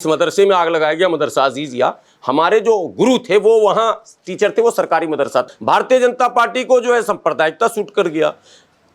इस मदरसे में आग लगाया गया, मदरसा अजीजिया। हमारे जो गुरु थे वो वहां टीचर थे, वो सरकारी मदरसा। भारतीय जनता पार्टी को जो है सांप्रदायिकता सूट कर गया,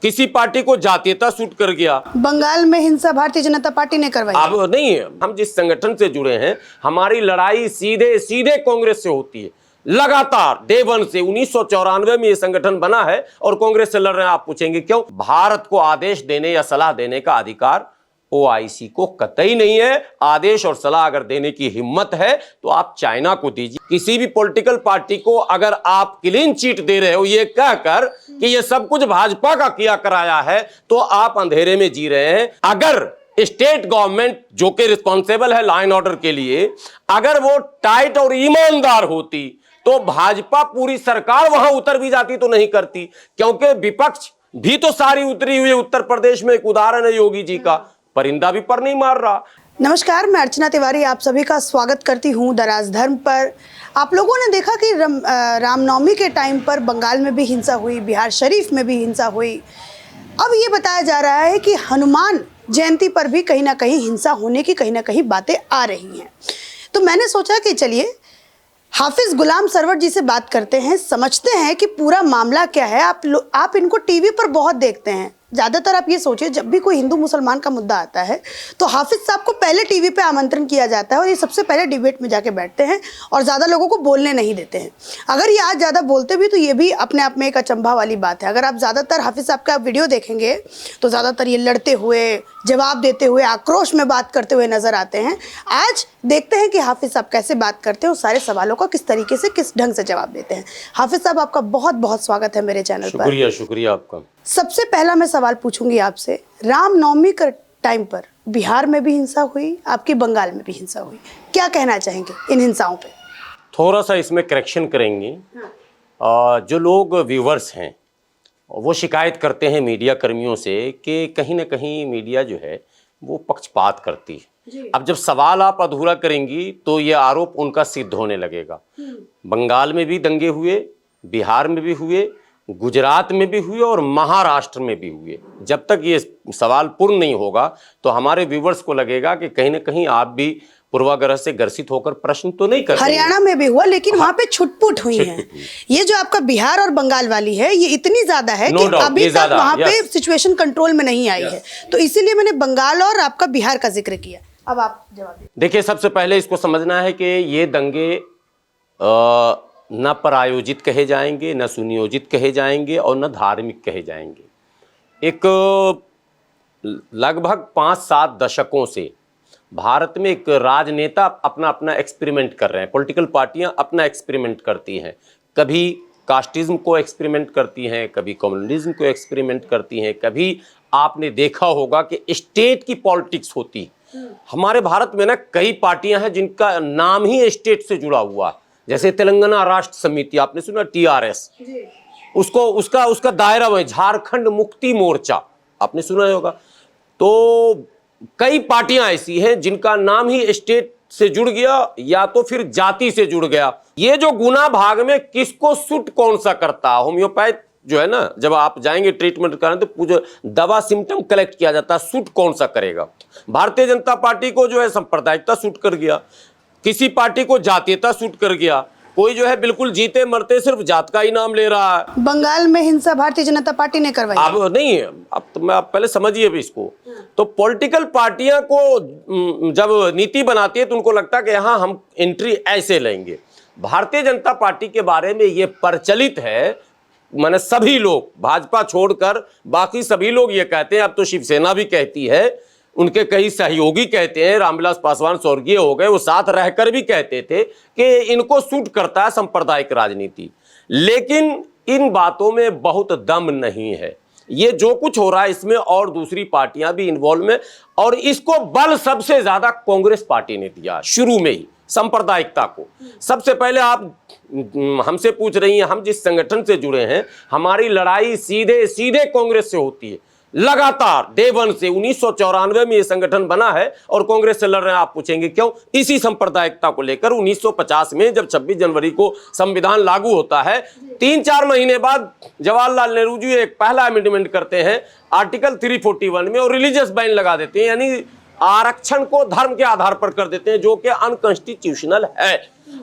किसी पार्टी को जातीयता सूट कर गया। बंगाल में हिंसा भारतीय जनता पार्टी ने करवाई। अब नहीं, हम जिस संगठन से जुड़े हैं, हमारी लड़ाई सीधे सीधे कांग्रेस से होती है। लगातार डे वन से 1994 में ये संगठन बना है और कांग्रेस से लड़ रहे हैं। आप पूछेंगे क्यों? भारत को आदेश देने या सलाह देने का अधिकार ओआईसी को कतई नहीं है। आदेश और सलाह अगर देने की हिम्मत है तो आप चाइना को दीजिए। किसी भी पॉलिटिकल पार्टी को अगर आप क्लीन चिट दे रहे हो ये कहकर कि ये सब कुछ भाजपा का किया कराया है, तो आप अंधेरे में जी रहे हैं। अगर स्टेट गवर्नमेंट जो कि रिस्पॉन्सिबल है लॉ एंड ऑर्डर के लिए, अगर वो टाइट और ईमानदार होती तो भाजपा पूरी सरकार वहां उतर भी जाती तो नहीं करती, क्योंकि विपक्ष भी तो सारी उतरी हुई है। उत्तर प्रदेश में एक उदाहरण है योगी जी का, परिंदा भी पर नहीं मार रहा। नमस्कार, मैं अर्चना तिवारी आप सभी का स्वागत करती हूं दराज धर्म पर। आप लोगों ने देखा कि रामनवमी के टाइम पर बंगाल में भी हिंसा हुई, बिहार शरीफ में भी हिंसा हुई। अब ये बताया जा रहा है कि हनुमान जयंती पर भी कहीं ना कहीं हिंसा होने की कहीं ना कहीं बातें आ रही हैं। तो मैंने सोचा कि चलिए हाफिज गुलाम सरवर जी से बात करते हैं, समझते हैं कि पूरा मामला क्या है। आप इनको टीवी पर बहुत देखते हैं। ज़्यादातर आप ये सोचिए, जब भी कोई हिंदू मुसलमान का मुद्दा आता है तो हाफिज साहब को पहले टीवी पे आमंत्रण किया जाता है और ये सबसे पहले डिबेट में जाके बैठते हैं और ज़्यादा लोगों को बोलने नहीं देते हैं। अगर ये आज ज़्यादा बोलते भी तो ये भी अपने आप में एक अचंभा वाली बात है। अगर आप ज़्यादातर हाफिज साहब का वीडियो देखेंगे तो ज़्यादातर ये लड़ते हुए, जवाब देते हुए, आक्रोश में बात करते हुए नजर आते हैं। आज देखते हैं कि हाफिज साहब कैसे बात करते हैं और सारे सवालों का किस तरीके से, किस ढंग से जवाब देते हैं। हाफिज साहब, आपका बहुत बहुत स्वागत है मेरे चैनल पर। शुक्रिया, शुक्रिया आपका। सबसे पहला मैं सवाल पूछूंगी आपसे, रामनवमी के टाइम पर बिहार में भी हिंसा हुई, आपकी बंगाल में भी हिंसा हुई, क्या कहना चाहेंगे इन हिंसाओं पे? थोड़ा सा इसमें करेक्शन करेंगे। जो लोग व्यूवर्स हैं वो शिकायत करते हैं मीडिया कर्मियों से कि कहीं ना कहीं मीडिया जो है वो पक्षपात करती है। अब जब सवाल आप अधूरा करेंगी तो ये आरोप उनका सिद्ध होने लगेगा। बंगाल में भी दंगे हुए, बिहार में भी हुए, गुजरात में भी हुए और महाराष्ट्र में भी हुए। जब तक ये सवाल पूर्ण नहीं होगा तो हमारे व्यूवर्स को लगेगा कि कहीं ना कहीं आप भी पूर्वाग्रह से ग्रसित होकर प्रश्न तो नहीं कर रहे। हरियाणा में भी हुआ, लेकिन वहाँ पे छुटपुट हुई है। ये जो आपका बिहार और बंगाल वाली है ये इतनी ज्यादा है कि अभी तक वहाँ पे सिचुएशन कंट्रोल में नहीं आई है। तो इसीलिए मैंने बंगाल और आपका बिहार का जिक्र किया। अब आप जवाब दीजिए। देखिए, सबसे पहले इसको समझना है कि ये दंगे न प्रायोजित कहे जाएंगे, न सुनियोजित कहे जाएंगे और न धार्मिक कहे जाएंगे। एक लगभग 5-7 दशकों से भारत में एक राजनेता अपना अपना एक्सपेरिमेंट कर रहे हैं। पॉलिटिकल पार्टियां अपना एक्सपेरिमेंट करती हैं। कभी कास्टिज्म को एक्सपेरिमेंट करती हैं, कभी कम्युनलिज्म को एक्सपेरिमेंट करती हैं, कभी आपने देखा होगा कि स्टेट की पॉलिटिक्स होती। हमारे भारत में ना कई पार्टियां हैं जिनका नाम ही स्टेट से जुड़ा हुआ है। जैसे तेलंगाना राष्ट्र समिति, आपने सुना, टीआरएस, उसको उसका दायरा में झारखंड मुक्ति मोर्चा, आपने सुना होगा। तो कई पार्टियां ऐसी हैं जिनका नाम ही स्टेट से जुड़ गया या तो फिर जाति से जुड़ गया। ये जो गुना भाग में किसको सूट कौन सा करता है, होम्योपैथ जो है ना, जब आप जाएंगे ट्रीटमेंट कराने तो पूरा दवा सिम्टम कलेक्ट किया जाता है, सूट कौन सा करेगा। भारतीय जनता पार्टी को जो है सांप्रदायिकता सूट कर गया, किसी पार्टी को जातीयता सूट कर गया, कोई जो है बिल्कुल जीते मरते सिर्फ जात का ही नाम ले रहा है। बंगाल में हिंसा भारतीय जनता पार्टी ने करवाई। अब नहीं, अब तो आप पहले समझिए भी इसको। तो पॉलिटिकल पार्टियां को जब नीति बनाती है तो उनको लगता है कि यहाँ हम एंट्री ऐसे लेंगे। भारतीय जनता पार्टी के बारे में ये प्रचलित है, माने सभी लोग, भाजपा छोड़कर बाकी सभी लोग ये कहते हैं, अब तो शिवसेना भी कहती है, उनके कई सहयोगी कहते हैं, रामविलास पासवान स्वर्गीय हो गए, वो साथ रहकर भी कहते थे कि इनको सूट करता है सांप्रदायिक राजनीति। लेकिन इन बातों में बहुत दम नहीं है। ये जो कुछ हो रहा है इसमें और दूसरी पार्टियां भी इन्वॉल्व में, और इसको बल सबसे ज्यादा कांग्रेस पार्टी ने दिया शुरू में ही सांप्रदायिकता को। सबसे पहले आप हमसे पूछ रही हैं, हम जिस संगठन से जुड़े हैं, हमारी लड़ाई सीधे सीधे कांग्रेस से होती है। लगातार डे वन से 1994 में ये संगठन बना है और कांग्रेस से लड़ रहे हैं। आप पूछेंगे क्यों? इसी सांप्रदायिकता को लेकर 1950 में जब 26 जनवरी को संविधान लागू होता है, 3-4 महीने बाद जवाहरलाल नेहरू जी एक पहला अमेंडमेंट करते हैं आर्टिकल 341 में और रिलीजियस बैन लगा देते हैं। यानी आरक्षण को धर्म के आधार पर कर देते हैं, जो कि अनकॉन्स्टिट्यूशनल है।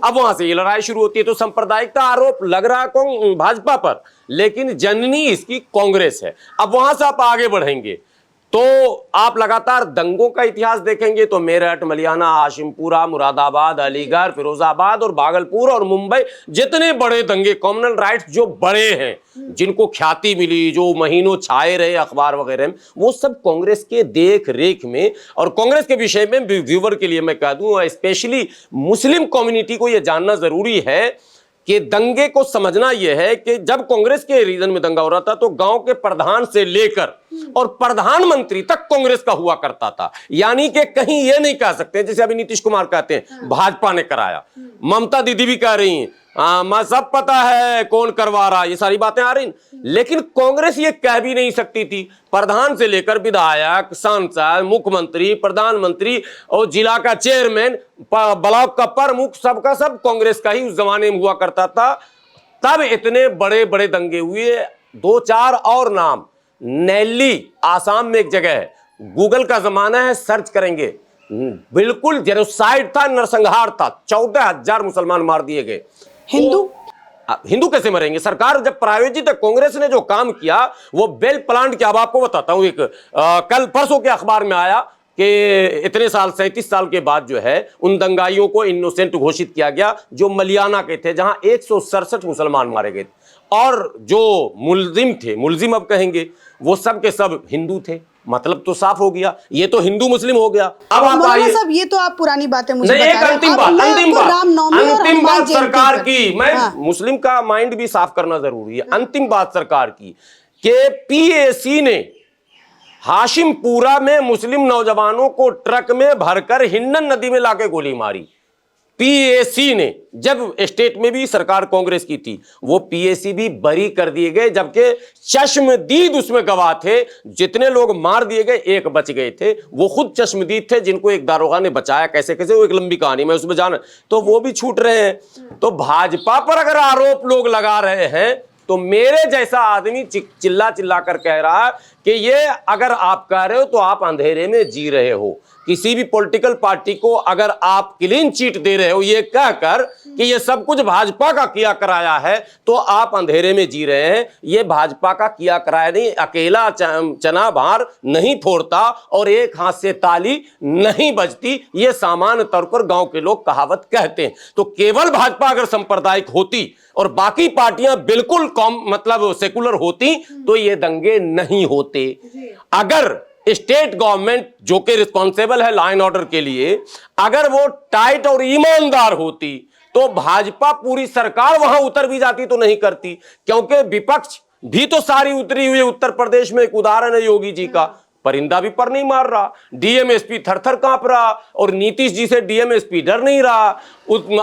अब वहां से ये लड़ाई शुरू होती है। तो सांप्रदायिकता आरोप लग रहा है भाजपा पर, लेकिन जननी इसकी कांग्रेस है। अब वहां से आप आगे बढ़ेंगे तो आप लगातार दंगों का इतिहास देखेंगे तो मेरठ, मलियाना, हाशिमपुरा, मुरादाबाद, अलीगढ़, फिरोजाबाद और भागलपुर और मुंबई, जितने बड़े दंगे, कॉमनल राइट्स जो बड़े हैं, जिनको ख्याति मिली, जो महीनों छाए रहे अखबार वगैरह में, वो सब कांग्रेस के देख रेख में। और कांग्रेस के विषय में व्यूअर के लिए मैं कह दूं, स्पेशली मुस्लिम कम्युनिटी को यह जानना जरूरी है कि दंगे को समझना यह है कि जब कांग्रेस के रीजन में दंगा हो रहा था तो गांव के प्रधान से लेकर और प्रधानमंत्री तक कांग्रेस का हुआ करता था। यानी कि कहीं यह नहीं कह सकते जैसे अभी नीतीश कुमार कहते हैं भाजपा ने कराया, ममता दीदी भी कह रही हैं मैं सब पता है कौन करवा रहा, ये सारी बातें आ रही। लेकिन कांग्रेस ये कह भी नहीं सकती थी। प्रधान से लेकर विधायक, सांसद, मुख्यमंत्री, प्रधानमंत्री और जिला का चेयरमैन, ब्लॉक का प्रमुख, सबका सब कांग्रेस का ही उस जमाने में हुआ करता था। तब इतने बड़े बड़े दंगे हुए। 2-4 और नाम, नैली आसाम में एक जगह है, गूगल का जमाना है, सर्च करेंगे, बिल्कुल जेनोसाइड था, नरसंहार था, 14,000 मुसलमान मार दिए गए। हिंदू कैसे मरेंगे? सरकार जब प्रायोजित है, कांग्रेस ने जो काम किया वो बेल प्लांट किया। अब आपको बताता हूं, एक कल परसों के अखबार में आया कि इतने साल, 37 साल के बाद जो है उन दंगाइयों को इनोसेंट घोषित किया गया जो मलियाना के थे, जहां 167 मुसलमान मारे गए और जो मुलजिम थे, मुलजिम अब कहेंगे, वो सब के सब हिंदू थे। मतलब तो साफ हो गया, ये तो हिंदू मुस्लिम हो गया। अब आप आइए, सब ये तो आप पुरानी बातें मुझे बता रहे हैं। अंतिम बात सरकार की, मैं मुस्लिम का माइंड भी साफ करना जरूरी है। अंतिम बात सरकार की कि पीएसी ने हाशिमपुरा में मुस्लिम नौजवानों को ट्रक में भरकर हिंडन नदी में लाके गोली मारी। पीएसी ने, जब स्टेट में भी सरकार कांग्रेस की थी, वो पीएसी भी बरी कर दिए गए, जबकि चश्मदीद उसमें गवाह थे। जितने लोग मार दिए गए, एक बच गए थे, वो खुद चश्मदीद थे, जिनको एक दारोगा ने बचाया। कैसे कैसे, वो एक लंबी कहानी, मैं उसमें जाना, तो वो भी छूट रहे हैं। तो भाजपा पर अगर आरोप लोग लगा रहे हैं तो मेरे जैसा आदमी चिल्ला चिल्ला कर कह रहा है कि ये अगर आप कह रहे हो तो आप अंधेरे में जी रहे हो। किसी भी पॉलिटिकल पार्टी को अगर आप क्लीन चिट दे रहे हो ये कहकर कि ये सब कुछ भाजपा का किया कराया है, तो आप अंधेरे में जी रहे हैं। ये भाजपा का किया कराया नहीं, अकेला चना भार नहीं फोड़ता और एक हाथ से ताली नहीं बजती, ये सामान्य तौर पर गांव के लोग कहावत कहते हैं। तो केवल भाजपा अगर सांप्रदायिक होती और बाकी पार्टियां बिल्कुल मतलब सेकुलर होती तो ये दंगे नहीं होते। अगर स्टेट गवर्नमेंट, जो कि रिस्पॉन्सिबल है लॉ एंड ऑर्डर के लिए, अगर वो टाइट और ईमानदार होती तो भाजपा पूरी सरकार वहां उतर भी जाती तो नहीं करती। क्योंकि विपक्ष भी तो सारी उतरी हुई है। उत्तर प्रदेश में एक उदाहरण है योगी जी का, परिंदा भी पर नहीं मार रहा, डीएमएसपी थर-थर कांप रहा, और नीतीश जी से डीएमएसपी डर नहीं रहा,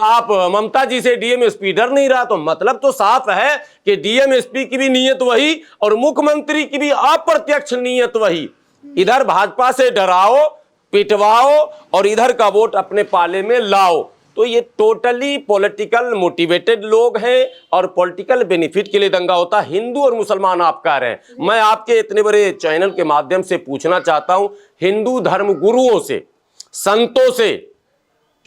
आप ममता जी से डीएमएसपी डर नहीं रहा। तो मतलब तो साफ है कि डीएमएसपी की भी नीयत वही और मुख्यमंत्री की भी अप्रत्यक्ष नीयत वही। इधर भाजपा से डराओ, पिटवाओ और इधर का वोट अपने पाले में लाओ। तो ये टोटली पॉलिटिकल मोटिवेटेड लोग हैं और पॉलिटिकल बेनिफिट के लिए दंगा होता। हिंदू और मुसलमान आप कह रहे हैं, मैं आपके इतने बड़े चैनल के माध्यम से पूछना चाहता हूं हिंदू धर्म गुरुओं से, संतों से,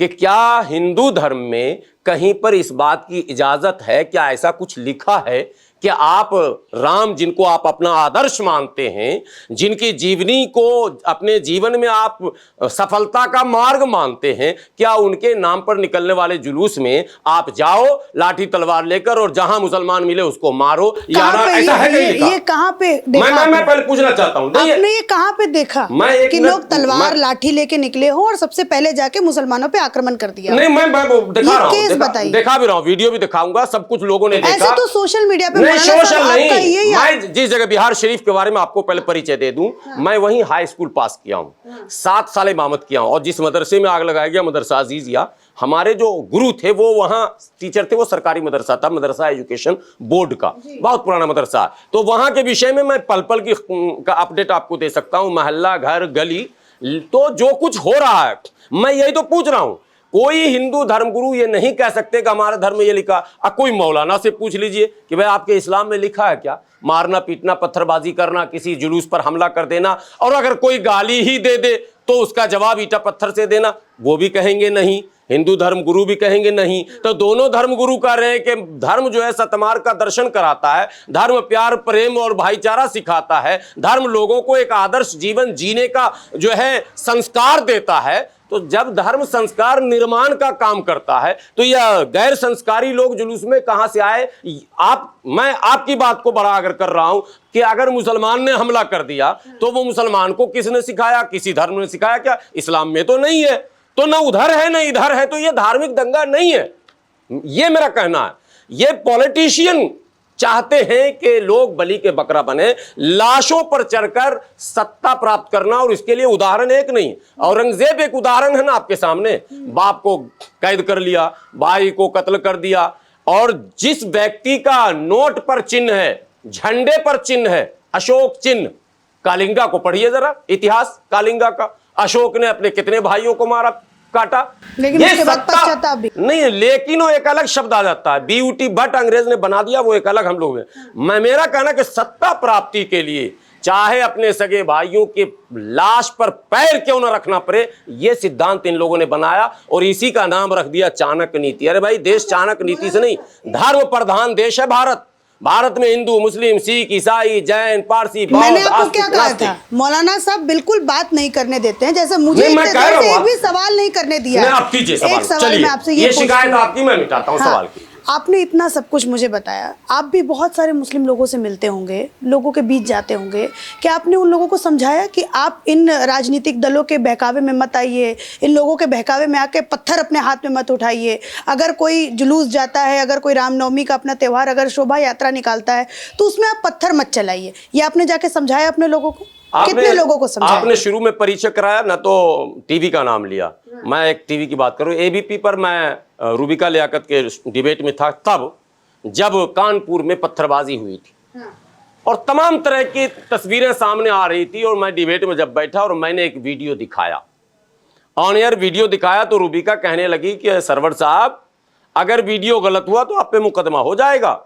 कि क्या हिंदू धर्म में कहीं पर इस बात की इजाजत है, क्या ऐसा कुछ लिखा है कि आप राम, जिनको आप अपना आदर्श मानते हैं, जिनकी जीवनी को अपने जीवन में आप सफलता का मार्ग मानते हैं, क्या उनके नाम पर निकलने वाले जुलूस में आप जाओ लाठी तलवार लेकर और जहां मुसलमान मिले उसको मारो? ऐसा है कहीं लिखा? ये कहाँ पे देखा? मैं पहले पूछना चाहता हूं, आपने ये कहाँ पे देखा कि लोग तलवार लाठी लेके निकले हो और सबसे पहले जाके मुसलमानों पे आक्रमण कर दिया? नहीं, मैं दिखा रहा हूं, दिखा भी रहा हूं, वीडियो भी दिखाऊंगा, सब कुछ लोगों ने देखा। ऐसे तो सोशल मीडिया पे सोशल नहीं, मैं जिस जगह बिहार शरीफ के बारे में आपको पहले परिचय दे दूं, मैं वहीं हाई स्कूल पास किया हूं, 7 साल इमामत किया हूं, और जिस मदरसे में आग लगाया गया मदरसा अजीजिया, हमारे जो गुरु थे वो वहां टीचर थे, वो सरकारी मदरसा था, मदरसा एजुकेशन बोर्ड का, बहुत पुराना मदरसा। तो वहां के विषय में मैं पल पल की का अपडेट आपको दे सकता हूं, मोहल्ला, घर, गली, तो जो कुछ हो रहा है, मैं यही तो पूछ रहा हूं कोई हिंदू धर्मगुरु ये नहीं कह सकते कि हमारे धर्म में ये लिखा। कोई मौलाना से पूछ लीजिए कि भाई आपके इस्लाम में लिखा है क्या मारना पीटना पत्थरबाजी करना किसी जुलूस पर हमला कर देना, और अगर कोई गाली ही दे दे तो उसका जवाब ईटा पत्थर से देना, वो भी कहेंगे नहीं, हिंदू धर्म गुरु भी कहेंगे नहीं। तो दोनों धर्म गुरु कह रहे हैं कि धर्म जो है सतमार का दर्शन कराता है, धर्म प्यार प्रेम और भाईचारा सिखाता है, धर्म लोगों को एक आदर्श जीवन जीने का जो है संस्कार देता है। तो जब धर्म संस्कार निर्माण का काम करता है तो यह गैर संस्कारी लोग जुलूस में कहां से आए? मैं आपकी बात को बड़ा अगर कर रहा हूं कि अगर मुसलमान ने हमला कर दिया तो वो मुसलमान को किसने सिखाया? किसी धर्म ने सिखाया क्या? इस्लाम में तो नहीं है, तो न उधर है न इधर है, तो ये धार्मिक दंगा नहीं है। ये मेरा कहना है। ये पॉलिटिशियन चाहते हैं कि लोग बलि के बकरा बने, लाशों पर चढ़कर सत्ता प्राप्त करना, और इसके लिए उदाहरण एक नहीं, औरंगजेब एक उदाहरण है ना आपके सामने। बाप को कैद कर लिया, भाई को कत्ल कर दिया, और जिस व्यक्ति का नोट पर चिन्ह है, झंडे पर चिन्ह है, अशोक चिन्ह, कालिंगा को पढ़िए जरा इतिहास कालिंगा का। अशोक ने अपने कितने भाइयों को मारा काटा, लेकिन उसके बाद पश्चाताप भी नहीं है। लेकिन वो एक अलग शब्द आ जाता है, बीयूटी बट अंग्रेज ने बना दिया, वो एक अलग हम लोग हैं। मेरा कहना कि सत्ता प्राप्ति के लिए चाहे अपने सगे भाइयों के लाश पर पैर क्यों ना रखना पड़े, ये सिद्धांत इन लोगों ने बनाया और इसी का नाम रख दिया चाणक्य नीति। अरे भाई, देश चाणक्य नीति से नहीं, धर्म प्रधान देश है भारत। भारत में हिंदू मुस्लिम सिख ईसाई जैन पारसी मैंने आपको क्या कहा था? मौलाना साहब बिल्कुल बात नहीं करने देते हैं, जैसे मुझे मैं कह रहा हूं, एक भी सवाल नहीं करने दिया। आप कीजिए सवाल। एक सवाल मैं आपसे ये शिकायत आपकी, मैं मिटाता हूं सवाल की। आपने इतना सब कुछ मुझे बताया, आप भी बहुत सारे मुस्लिम लोगों से मिलते होंगे, लोगों के बीच जाते होंगे, क्या आपने उन लोगों को समझाया कि आप इन राजनीतिक दलों के बहकावे में मत आइए, इन लोगों के बहकावे में आके पत्थर अपने हाथ में मत उठाइए, अगर कोई जुलूस जाता है, अगर कोई रामनवमी का अपना त्यौहार अगर शोभा यात्रा निकालता है तो उसमें आप पत्थर मत चलाइए, ये आपने जाके समझाया अपने लोगों को? कितने लोगों को समझाया? आपने शुरू में परिचय कराया ना, तो टीवी का नाम लिया। मैं एक टीवी की बात करूं, एबीपी पर मैं रूबिका लियाकत के डिबेट में था, तब जब कानपुर में पत्थरबाजी हुई थी और तमाम तरह की तस्वीरें सामने आ रही थी, और मैं डिबेट में जब बैठा और मैंने एक वीडियो दिखाया, ऑन एयर वीडियो दिखाया, तो रूबिका कहने लगी कि सरवर साहब अगर वीडियो गलत हुआ तो आप पे मुकदमा हो जाएगा।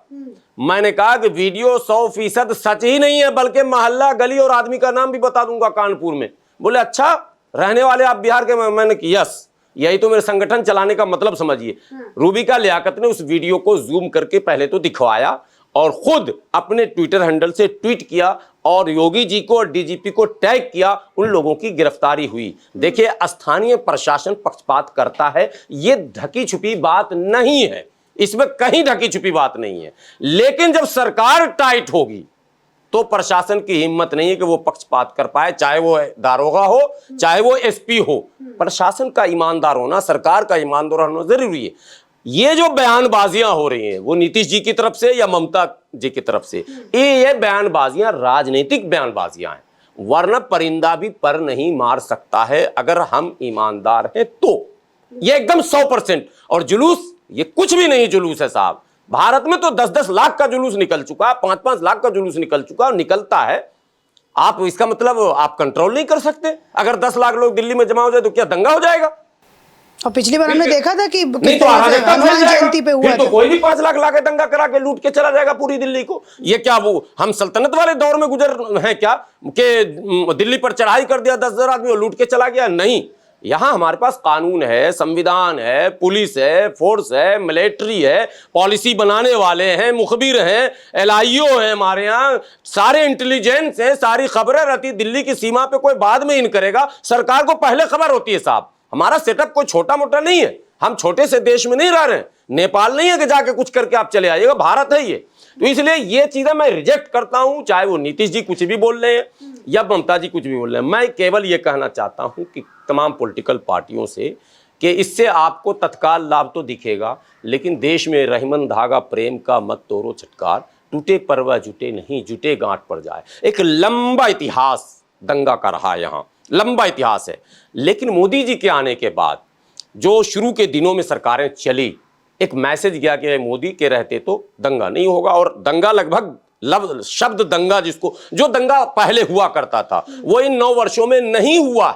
मैंने कहा कि वीडियो 100% सच ही नहीं है, बल्कि मोहल्ला गली और आदमी का नाम भी बता दूंगा कानपुर में। बोले अच्छा, रहने वाले आप बिहार के? मैंने कहा यस, यही तो मेरे संगठन चलाने का मतलब समझिए। रूबिका लियाकत ने उस वीडियो को जूम करके पहले तो दिखवाया और खुद अपने ट्विटर हैंडल से ट्वीट किया और योगी जी को और डीजीपी को टैग किया, उन लोगों की गिरफ्तारी हुई। देखिए, स्थानीय प्रशासन पक्षपात करता है, ये ढकी छुपी बात नहीं है, इसमें कहीं ढकी छुपी बात नहीं है। लेकिन जब सरकार टाइट होगी तो प्रशासन की हिम्मत नहीं है कि वो पक्षपात कर पाए, चाहे वो दारोगा हो चाहे वो एसपी हो। प्रशासन का ईमानदार होना, सरकार का ईमानदार होना जरूरी है। ये जो बयानबाजियां हो रही हैं वो नीतीश जी की तरफ से या ममता जी की तरफ से, ये बयानबाजियां राजनीतिक बयानबाजियां हैं, वरना परिंदा भी पर नहीं मार सकता है अगर हम ईमानदार हैं तो। ये एकदम 100%। और जुलूस ये कुछ भी नहीं जुलूस है साहब। भारत में तो 10-10 लाख का जुलूस निकल चुका है, 5-5 लाख का जुलूस निकल चुका है, निकलता है। आप इसका मतलब आप कंट्रोल नहीं कर सकते। अगर 10 लाख लोग दिल्ली में जमा हो जाए तो क्या दंगा हो जाएगा? और पिछली बार हमने देखा था कि नहीं तो हनुमान जयंती पे हुआ तो कोई भी 5 लाख लाके दंगा करा के लूट के चला जाएगा पूरी दिल्ली को। ये क्या वो हम सल्तनत वाले दौर में गुजर हैं क्या कि दिल्ली पर चढ़ाई कर दिया 10,000 आदमी और लूट के चला गया? नहीं, यहां हमारे पास कानून है, संविधान है, पुलिस है, फोर्स है, मिलिट्री है, पॉलिसी बनाने वाले हैं, मुखबिर हैं, LIO है, हमारे यहाँ सारे इंटेलिजेंस हैं, सारी खबरें रहती। दिल्ली की सीमा पे कोई बाद में इन करेगा, सरकार को पहले खबर होती है साहब। हमारा सेटअप कोई छोटा मोटा नहीं है, हम छोटे से देश में नहीं रह रहे हैं, नेपाल नहीं है कि जाके कुछ करके आप चले आइएगा, भारत है ये। तो इसलिए ये चीजें मैं रिजेक्ट करता हूं, चाहे वो नीतीश जी कुछ भी बोल रहे हैं या ममता जी कुछ भी बोल रहे हैं। मैं केवल ये कहना चाहता हूं कि तमाम पॉलिटिकल पार्टियों से कि इससे आपको तत्काल लाभ तो दिखेगा, लेकिन देश में रहीमन धागा प्रेम का मत तोड़ो चटकार, टूटे परवा जुटे नहीं, जुटे गांठ पड़ जाए। एक लंबा इतिहास दंगा का रहा, यहाँ लंबा इतिहास है। लेकिन मोदी जी के आने के बाद जो शुरू के दिनों में सरकारें चली, एक मैसेज गया कि मोदी के रहते तो दंगा नहीं होगा। और दंगा लगभग शब्द दंगा, जिसको जो दंगा पहले हुआ करता था वो इन 9 वर्षों में नहीं हुआ।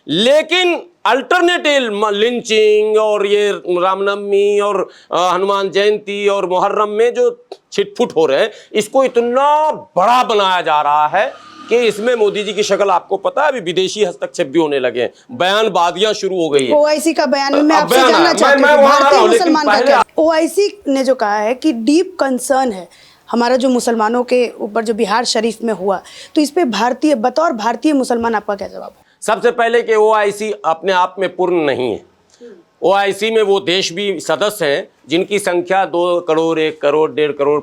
लेकिन अल्टरनेटिव लिंचिंग और ये रामनवमी और हनुमान जयंती और मुहर्रम में जो छिटफुट हो रहे हैं, इसको इतना बड़ा बनाया जा रहा है कि इसमें मोदी जी की शक्ल आपको पता है, अभी विदेशी हस्तक्षेप भी होने लगे हैं, बयानबाजियां शुरू हो गई है। ओआईसी का बयान मैं आपसे बयान जानना है, चाहती मैं हूँ, वहां आ रहा भारतीय हूं, लेकिन मुसलमान का पहले क्या? ओआईसी ने जो कहा है कि डीप कंसर्न है हमारा जो मुसलमानों के ऊपर जो बिहार शरीफ में हुआ, तो इस पे भारतीय, बतौर भारतीय मुसलमान आपका क्या जवाब है? सबसे पहले कि ओआईसी अपने आप में पूर्ण नहीं है। ओआईसी में वो देश भी सदस्य हैं जिनकी संख्या 2 करोड़, 1 करोड़, 1.5 करोड़,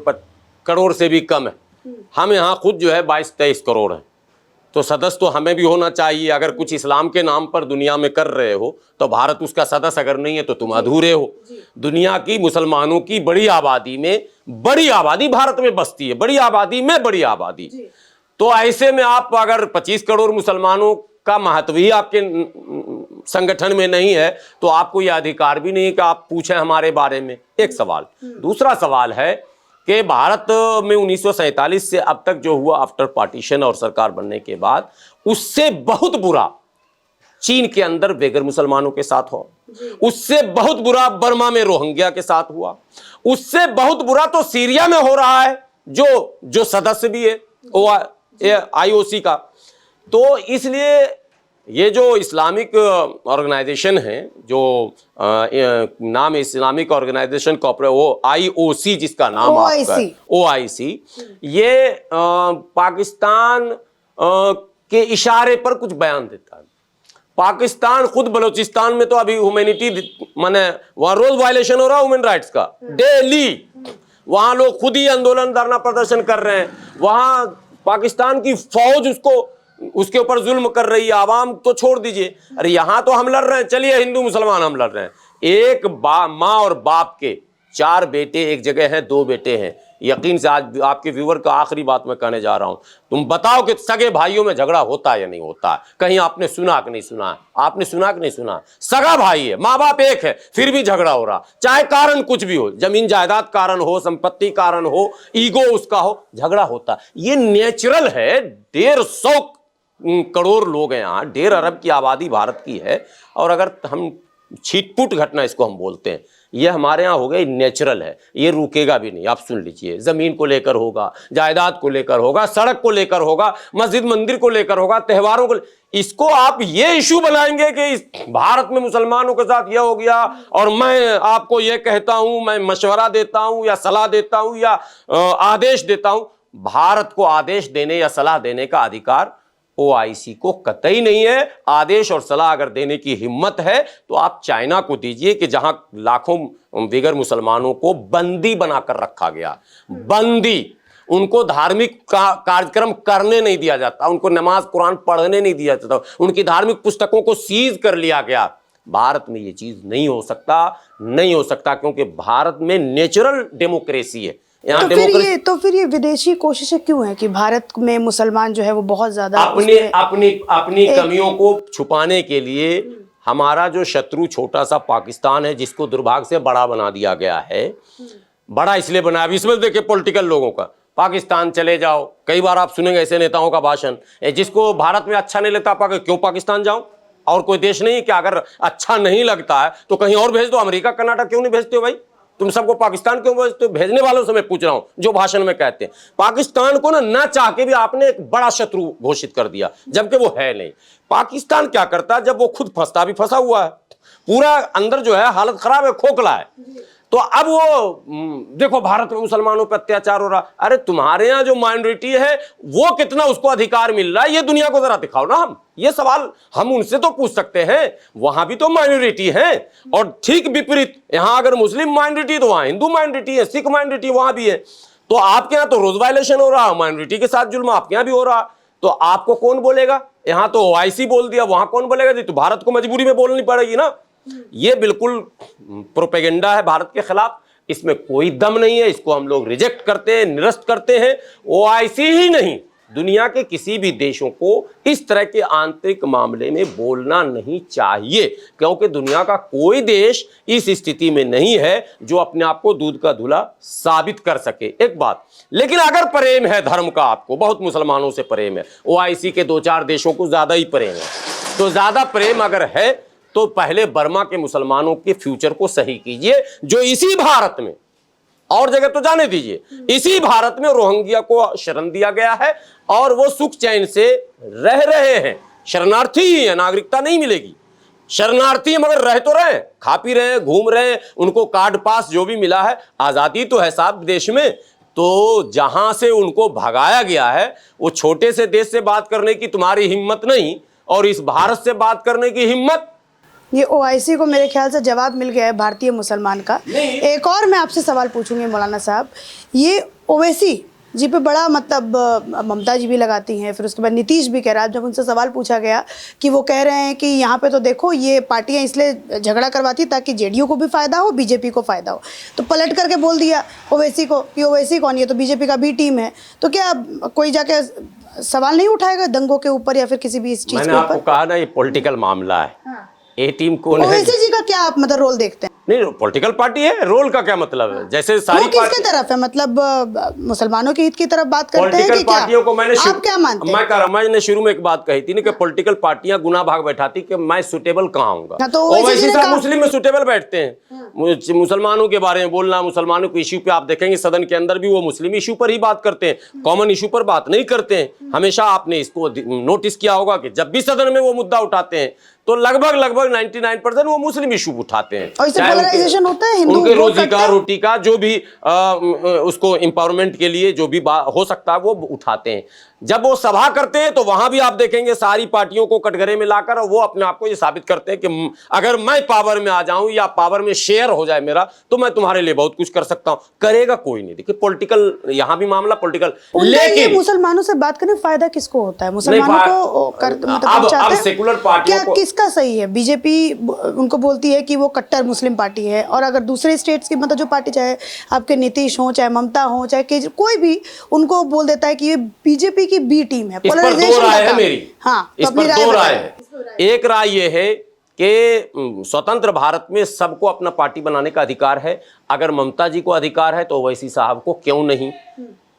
करोड़ से भी कम है। हम यहाँ खुद जो है 22-23 करोड़ हैं, तो सदस्य तो हमें भी होना चाहिए। अगर कुछ इस्लाम के नाम पर दुनिया में कर रहे हो तो भारत उसका सदस्य अगर नहीं है तो तुम अधूरे हो। दुनिया की मुसलमानों की बड़ी आबादी में बड़ी आबादी भारत में बसती है, बड़ी आबादी में बड़ी आबादी। तो ऐसे में आप अगर 25 करोड़ मुसलमानों का महत्व ही आपके संगठन में नहीं है तो आपको यह अधिकार भी नहीं कि आप पूछें हमारे बारे में। एक सवाल। दूसरा सवाल है कि भारत में 1947 से अब तक जो हुआ आफ्टर पार्टीशन और सरकार बनने के बाद, उससे बहुत बुरा चीन के अंदर बेगर मुसलमानों के साथ हो, उससे बहुत बुरा बर्मा में रोहिंग्या के साथ हुआ, उससे बहुत बुरा तो सीरिया में हो रहा है जो सदस्य भी है आईओसी का। तो इसलिए ये जो इस्लामिक ऑर्गेनाइजेशन है, जो नाम इस्लामिक ऑर्गेनाइजेशन कॉर्पोरेट, वो आईओसी जिसका नाम आपका ओआईसी, ये पाकिस्तान के इशारे पर कुछ बयान देता है। पाकिस्तान खुद बलूचिस्तान में तो अभी ह्यूमैनिटी माने वहां रोज वायलेशन हो रहा है ह्यूमन राइट्स का, डेली। वहां लोग खुद ही आंदोलन धरना प्रदर्शन कर रहे हैं। वहां पाकिस्तान की फौज उसके ऊपर जुल्म कर रही है। आवाम तो छोड़ दीजिए, अरे यहां तो हम लड़ रहे हैं, चलिए हिंदू मुसलमान हम लड़ रहे हैं। एक माँ और बाप के 4 बेटे एक जगह हैं, 2 बेटे हैं। यकीन से आज आपके व्यूअर का आखिरी बात मैं कहने जा रहा हूं, तुम बताओ कि सगे भाइयों में झगड़ा होता है या नहीं होता है? कहीं आपने सुना कि नहीं सुना? आपने सुना कि नहीं सुना? सगा भाई है, माँ बाप एक है, फिर भी झगड़ा हो रहा, चाहे कारण कुछ भी हो, जमीन जायदाद कारण हो, संपत्ति कारण हो, ईगो उसका हो, झगड़ा होता। ये नेचुरल है। 150 करोड़ लोग हैं यहाँ, 1.5 अरब की आबादी भारत की है, और अगर हम छिटपुट घटना इसको हम बोलते हैं, ये हमारे यहाँ हो गई, नेचुरल है, ये रुकेगा भी नहीं। आप सुन लीजिए, जमीन को लेकर होगा, जायदाद को लेकर होगा, सड़क को लेकर होगा, मस्जिद मंदिर को लेकर होगा, त्योहारों को इसको आप ये इशू बनाएंगे कि भारत में मुसलमानों के साथ यह हो गया और मैं आपको ये कहता हूं, मैं मशवरा देता हूं या सलाह देता हूं या आदेश देता हूं। भारत को आदेश देने या सलाह देने का अधिकार ओआईसी को कतई नहीं है। आदेश और सलाह अगर देने की हिम्मत है तो आप चाइना को दीजिए कि जहां लाखों बिगर मुसलमानों को बंदी बनाकर रखा गया, बंदी, उनको धार्मिक कार्यक्रम करने नहीं दिया जाता, उनको नमाज कुरान पढ़ने नहीं दिया जाता, उनकी धार्मिक पुस्तकों को सीज कर लिया गया। भारत में ये चीज नहीं हो सकता, नहीं हो सकता, क्योंकि भारत में नेचुरल डेमोक्रेसी है। तो फिर ये विदेशी कोशिशें क्यों है कि भारत में मुसलमान जो है वो बहुत ज्यादा अपनी कमियों को छुपाने के लिए हमारा जो शत्रु छोटा सा पाकिस्तान है, जिसको दुर्भाग्य से बड़ा बना दिया गया है। बड़ा इसलिए बना, इसमें देखिए पॉलिटिकल लोगों का, पाकिस्तान चले जाओ, कई बार आप सुनेंगे ऐसे नेताओं का भाषण, जिसको भारत में अच्छा नहीं लगता क्यों पाकिस्तान जाऊं? और कोई देश नहीं कि अगर अच्छा नहीं लगता है तो कहीं और भेज दो, अमेरिका कर्नाटक क्यों नहीं भेजते हो भाई? तुम सबको पाकिस्तान क्यों भेजते हो? भेजने वालों से मैं पूछ रहा हूं जो भाषण में कहते हैं। पाकिस्तान को ना चाह के भी आपने एक बड़ा शत्रु घोषित कर दिया, जबकि वो है नहीं। पाकिस्तान क्या करता है, जब वो खुद फंसा हुआ है, पूरा अंदर जो है हालत खराब है, खोखला है, तो अब वो देखो भारत में मुसलमानों पर अत्याचार हो रहा। अरे तुम्हारे यहाँ जो माइनॉरिटी है वो कितना उसको अधिकार मिल रहा है, ये दुनिया को जरा दिखाओ ना। हम ये सवाल हम उनसे तो पूछ सकते हैं, वहां भी तो माइनॉरिटी है। और ठीक विपरीत, यहां अगर मुस्लिम माइनॉरिटी तो वहां हिंदू माइनॉरिटी है, सिख माइनॉरिटी वहां भी है। तो आपके यहाँ तो रोज वायलेशन हो रहा, माइनॉरिटी के साथ जुल्म आपके यहाँ भी हो रहा, तो आपको कौन बोलेगा? यहां तो ओआईसी बोल दिया, वहां कौन बोलेगा? तो भारत को मजबूरी में बोलनी पड़ेगी ना। ये बिल्कुल प्रोपेगेंडा है भारत के खिलाफ, इसमें कोई दम नहीं है, इसको हम लोग रिजेक्ट करते हैं, निरस्त करते हैं। ओआईसी ही नहीं, दुनिया के किसी भी देशों को इस तरह के आंतरिक मामले में बोलना नहीं चाहिए, क्योंकि दुनिया का कोई देश इस स्थिति में नहीं है जो अपने आप को दूध का धुला साबित कर सके। एक बात, लेकिन अगर प्रेम है धर्म का, आपको बहुत मुसलमानों से प्रेम है, ओआईसी के 2-4 देशों को ज्यादा ही प्रेम है, तो ज्यादा प्रेम अगर है तो पहले बर्मा के मुसलमानों के फ्यूचर को सही कीजिए, जो इसी भारत में, और जगह तो जाने दीजिए, इसी भारत में रोहिंग्या को शरण दिया गया है और वो सुख चैन से रह रहे हैं। शरणार्थी ही है, नागरिकता नहीं मिलेगी, शरणार्थी मगर रह तो रहे, खा पी रहे, घूम रहे, उनको कार्ड पास जो भी मिला है, आजादी तो है साहब देश में। तो जहां से उनको भगाया गया है, वो छोटे से देश से बात करने की तुम्हारी हिम्मत नहीं, और इस भारत से बात करने की हिम्मत। ये ओआईसी को मेरे ख्याल से जवाब मिल गया है भारतीय मुसलमान का। एक और मैं आपसे सवाल पूछूंगी मौलाना साहब, ये ओवैसी जी पे बड़ा मतलब ममता जी भी लगाती हैं, फिर उसके बाद नीतीश भी कह रहा है। जब उनसे सवाल पूछा गया कि वो कह रहे हैं कि यहाँ पे तो देखो ये पार्टियां इसलिए झगड़ा करवाती ताकि जेडीयू को भी फायदा हो, बीजेपी को फायदा हो, तो पलट करके बोल दिया ओवैसी को कि ओवैसी कौन, ये तो बीजेपी का बी टीम है। तो क्या कोई जाके सवाल नहीं उठाएगा दंगों के ऊपर या फिर किसी भी इस चीज के ऊपर? मैंने आपको कहा ना, ये पॉलिटिकल मामला है। हाँ। ए टीम कौन है? ओवैसी जी का क्या आप मतलब रोल देखते हैं? नहीं, पॉलिटिकल पार्टी है, रोल का क्या मतलब है? जैसे सारी वो किसके तरफ है, मतलब मुसलमानों के हित की तरफ बात करते हैं पॉलिटिकल कि क्या? पार्टियों को मैंने आप क्या मानते हैं? मैंने शुरू में एक बात कही थी ना कि पॉलिटिकल पार्टियां गुना भाग बैठाती कि मैं सुटेबल कहाँ हूँगा। हाँ, तो ओवैसी साहब मुस्लिम में सुटेबल बैठते हैं, मुसलमानों के बारे में बोलना, मुसलमानों के इश्यू पे आप देखेंगे सदन के अंदर भी वो मुस्लिम इश्यू पर ही बात करते हैं, कॉमन इश्यू पर बात नहीं करते हैं। हमेशा आपने इसको नोटिस किया होगा कि जब भी सदन में वो मुद्दा उठाते हैं तो लगभग 99% वो मुस्लिम इशू उठाते हैं। और इससे पोलराइजेशन होता है, हिंदू उनके रोजी का रोटी का जो भी उसको एम्पावरमेंट के लिए जो भी हो सकता है वो उठाते हैं। जब वो सभा करते हैं तो वहां भी आप देखेंगे सारी पार्टियों को कटघरे में लाकर वो अपने आप को ये साबित करते हैं कि अगर मैं पावर में आ जाऊं या पावर में शेयर हो जाए मेरा, तो मैं तुम्हारे लिए बहुत कुछ कर सकता हूं। करेगा कोई नहीं। देखिए पॉलिटिकल, यहां भी मामला पॉलिटिकल, लेकिन मुसलमानों से बात करने फायदा किसको होता है? मुसलमानों को अब सेकुलर पार्टियों को किसका सही है? बीजेपी उनको बोलती है कि वो कट्टर मुस्लिम पार्टी है, और अगर दूसरे स्टेट्स की मतलब जो पार्टी, चाहे आपके नीतीश हो, चाहे ममता हो, चाहे कोई भी, उनको बोल देता है कि ये बीजेपी की बी टीम है। इस पर दो राय है मेरी। हाँ, इस पर दो राय है। एक राय ये है कि स्वतंत्र भारत में सबको अपना पार्टी बनाने का अधिकार है। अगर ममता जी को अधिकार है तो ओवैसी साहब को क्यों नहीं?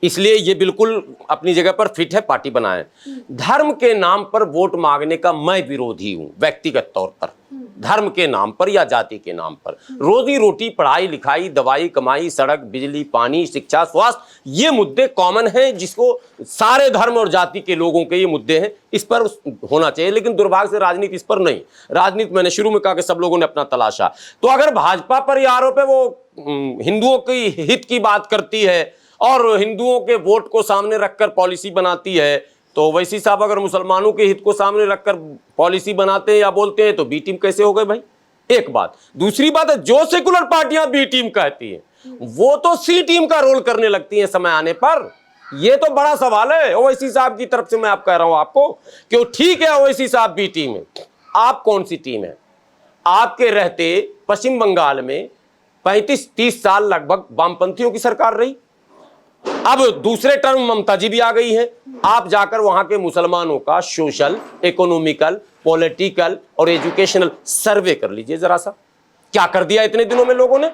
इसलिए ये बिल्कुल अपनी जगह पर फिट है, पार्टी बनाएं। धर्म के नाम पर वोट मांगने का मैं विरोधी हूं व्यक्तिगत तौर पर। धर्म के नाम पर या जाति के नाम पर रोजी रोटी, पढ़ाई लिखाई, दवाई कमाई, सड़क, बिजली, पानी, शिक्षा, स्वास्थ्य, ये मुद्दे कॉमन हैं, जिसको सारे धर्म और जाति के लोगों के ये मुद्दे हैं, इस पर होना चाहिए। लेकिन दुर्भाग्य से राजनीति इस पर नहीं। राजनीति, मैंने शुरू में कहा कि सब लोगों ने अपना तलाशा। तो अगर भाजपा पर यह आरोप है वो हिंदुओं की हित की बात करती है और हिंदुओं के वोट को सामने रखकर पॉलिसी बनाती है, तो ओवैसी साहब अगर मुसलमानों के हित को सामने रखकर पॉलिसी बनाते हैं या बोलते हैं तो बी टीम कैसे हो गए भाई? एक बात। दूसरी बात है, जो सेकुलर पार्टियां बी टीम कहती हैं वो तो सी टीम का रोल करने लगती हैं समय आने पर। ये तो बड़ा सवाल है ओवैसी साहब की तरफ से। मैं आप कह रहा हूं आपको कि ठीक है ओवैसी साहब बी टीम है, आप कौन सी टीम है? आपके रहते पश्चिम बंगाल में 35-30 साल लगभग वामपंथियों की सरकार रही। अब दूसरे टर्म ममता जी भी आ गई है। आप जाकर वहां के मुसलमानों का सोशल, इकोनॉमिकल, पॉलिटिकल और एजुकेशनल सर्वे कर लीजिए जरा सा। क्या कर दिया इतने दिनों में लोगों ने?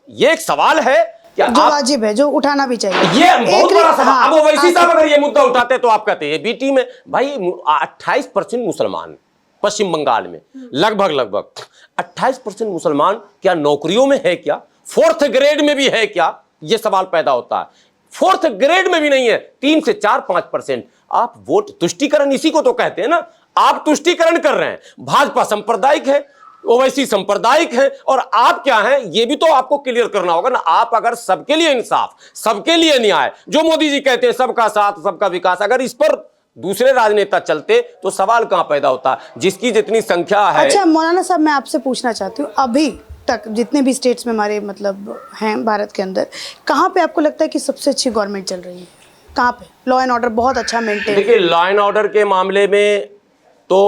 ये एक सवाल है क्या, जो वाजिब है, जो उठाना भी चाहिए। ये बहुत बड़ा सवाल। अब ओवैसी साहब अगर ये मुद्दा उठाते तो आप कहते हैं बी टीम है। भाई 28% मुसलमान पश्चिम बंगाल में, लगभग 28% मुसलमान क्या नौकरियों में है क्या? 4th ग्रेड में भी है क्या? ये सवाल पैदा होता है। 4th ग्रेड में भी नहीं है, 3 से 4-5%। आप वोट तुष्टीकरण इसी को तो कहते हैं ना। आप तुष्टीकरण कर रहे हैं। भाजपा सांप्रदायिक है, ओवैसी सांप्रदायिक है, और आप क्या हैं ये भी तो आपको क्लियर करना होगा ना। आप अगर सबके लिए इंसाफ, सबके लिए न्याय, जो मोदी जी कहते हैं सबका साथ सबका विकास, अगर इस पर दूसरे राजनेता चलते तो सवाल कहां पैदा होता? जिसकी जितनी संख्या है। अच्छा मौलाना साहब, मैं आपसे पूछना चाहती हूँ, अभी तक जितने भी स्टेट्स में हमारे मतलब हैं भारत के अंदर, कहाँ पे आपको लगता है कि सबसे अच्छी गवर्नमेंट चल रही है? कहाँ पे लॉ एंड ऑर्डर बहुत अच्छा मेंटेन? देखिए लॉ एंड ऑर्डर के मामले में तो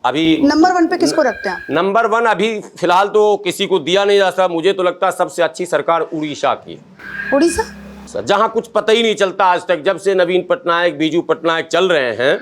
अभी नंबर 1 पे किसको रखते हैं आप? नंबर 1 अभी फिलहाल तो किसी को दिया नहीं जा सकता। मुझे तो लगता है सबसे अच्छी सरकार उड़ीसा की है। उड़ीसा, जहां कुछ पता ही नहीं चलता आज तक, जब से नवीन पटनायक, बीजू पटनायक चल रहे हैं,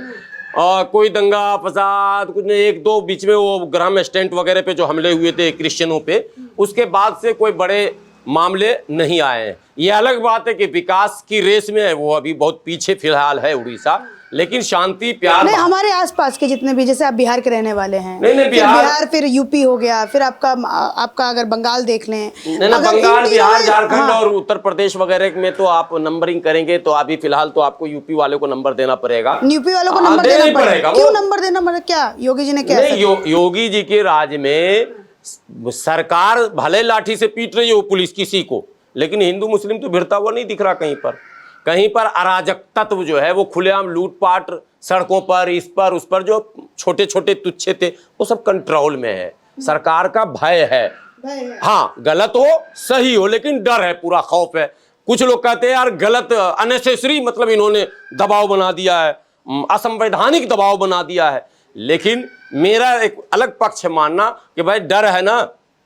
और कोई दंगा फसाद कुछ नहीं। 1-2 बीच में वो ग्राम स्टैंड वगैरह पे जो हमले हुए थे क्रिश्चियनों पे, उसके बाद से कोई बड़े मामले नहीं आए हैं। ये अलग बात है कि विकास की रेस में है वो अभी बहुत पीछे फिलहाल है उड़ीसा, लेकिन शांति प्यार। नहीं, हमारे आसपास के जितने भी, जैसे आप बिहार के रहने वाले हैं, नहीं, फिर बिहार, फिर यूपी हो गया, फिर आपका अगर बंगाल देख लें, नहीं, अगर बंगाल, बिहार, झारखंड हाँ, और उत्तर प्रदेश वगैरह में तो आप नंबरिंग करेंगे तो अभी फिलहाल तो आपको यूपी वाले को नंबर देना पड़ेगा। यूपी वालों को हाँ, नंबर देना देना ही पड़ेगा। क्यों नंबर देना पड़ेगा? क्या योगी जी ने क्या नहीं, योगी जी के राज में सरकार भले लाठी से पीट रही हो पुलिस किसी को, लेकिन हिंदू मुस्लिम तो भिड़ता हुआ नहीं दिख रहा कहीं पर। कहीं पर अराजक तत्व जो है वो खुलेआम लूटपाट सड़कों पर, इस पर उस पर, जो छोटे छोटे तुच्छे थे वो सब कंट्रोल में है। सरकार का भय है। हाँ, गलत हो सही हो, लेकिन डर है, पूरा खौफ है। कुछ लोग कहते हैं यार गलत, अननेसेसरी, मतलब इन्होंने दबाव बना दिया है, असंवैधानिक दबाव बना दिया है। लेकिन मेरा एक अलग पक्ष है मानना कि भाई डर है ना,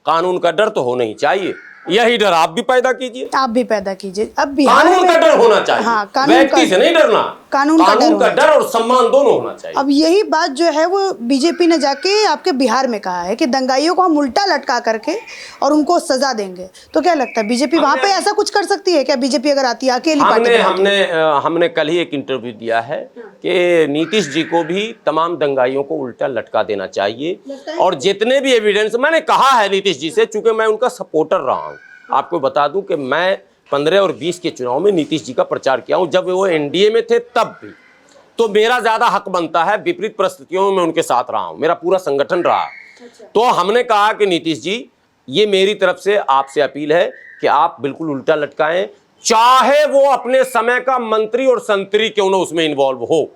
कानून का डर तो होना ही चाहिए। यही डर आप भी पैदा कीजिए, आप भी पैदा कीजिए। अब बिहार कानून में का डर होना चाहिए। हाँ, कानून व्यक्ति से नहीं डरना, कानून का डर और सम्मान दोनों होना चाहिए। अब यही बात जो है वो बीजेपी ने जाके आपके बिहार में कहा है कि दंगाइयों को हम उल्टा लटका करके और उनको सजा देंगे। तो क्या लगता है बीजेपी वहां पे ऐसा कुछ कर सकती है क्या? बीजेपी अगर आती है अकेली पार्टी? हमने कल ही एक इंटरव्यू दिया है कि नीतीश जी को भी तमाम दंगाइयों को उल्टा लटका देना चाहिए। और जितने भी एविडेंस, मैंने कहा है नीतीश जी से, चूंकि मैं उनका सपोर्टर रहा हूँ। आपको बता दूं कि मैं 15 और 20 के चुनाव में नीतीश जी का प्रचार किया हूं, जब वो एनडीए में थे तब भी। तो मेरा ज्यादा हक बनता है, विपरीत परिस्थितियों में मैं उनके साथ रहा हूं, मेरा पूरा संगठन रहा। तो हमने कहा कि नीतीश जी, ये मेरी तरफ से आपसे अपील है कि आप बिल्कुल उल्टा लटकाएं, चाहे वो अपने समय का मंत्री और संतरी क्यों ना उसमें इन्वॉल्व हो,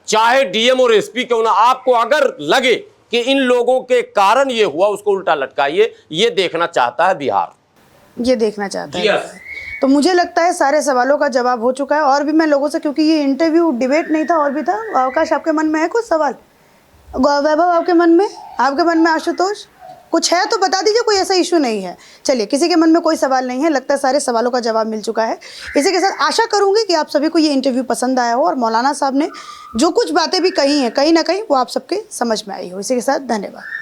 चाहे डीएम और एसपी क्यों ना। आपको अगर लगे कि इन लोगों के कारण ये हुआ, उसको उल्टा लटकाइए। ये देखना चाहता है बिहार, ये देखना चाहता है। तो मुझे लगता है सारे सवालों का जवाब हो चुका है। और भी मैं लोगों से, क्योंकि ये इंटरव्यू डिबेट नहीं था और भी था, अवकाश आपके मन में है कुछ सवाल? वैभव आपके मन में, आपके मन में आशुतोष कुछ है तो बता दीजिए, कोई ऐसा इशू नहीं है। चलिए, किसी के मन में कोई सवाल नहीं है, लगता है सारे सवालों का जवाब मिल चुका है। इसी के साथ आशा करूंगी कि आप सभी को ये इंटरव्यू पसंद आया हो और मौलाना साहब ने जो कुछ बातें भी कही हैं कहीं ना कहीं वो आप सबके समझ में आई हो। इसी के साथ धन्यवाद।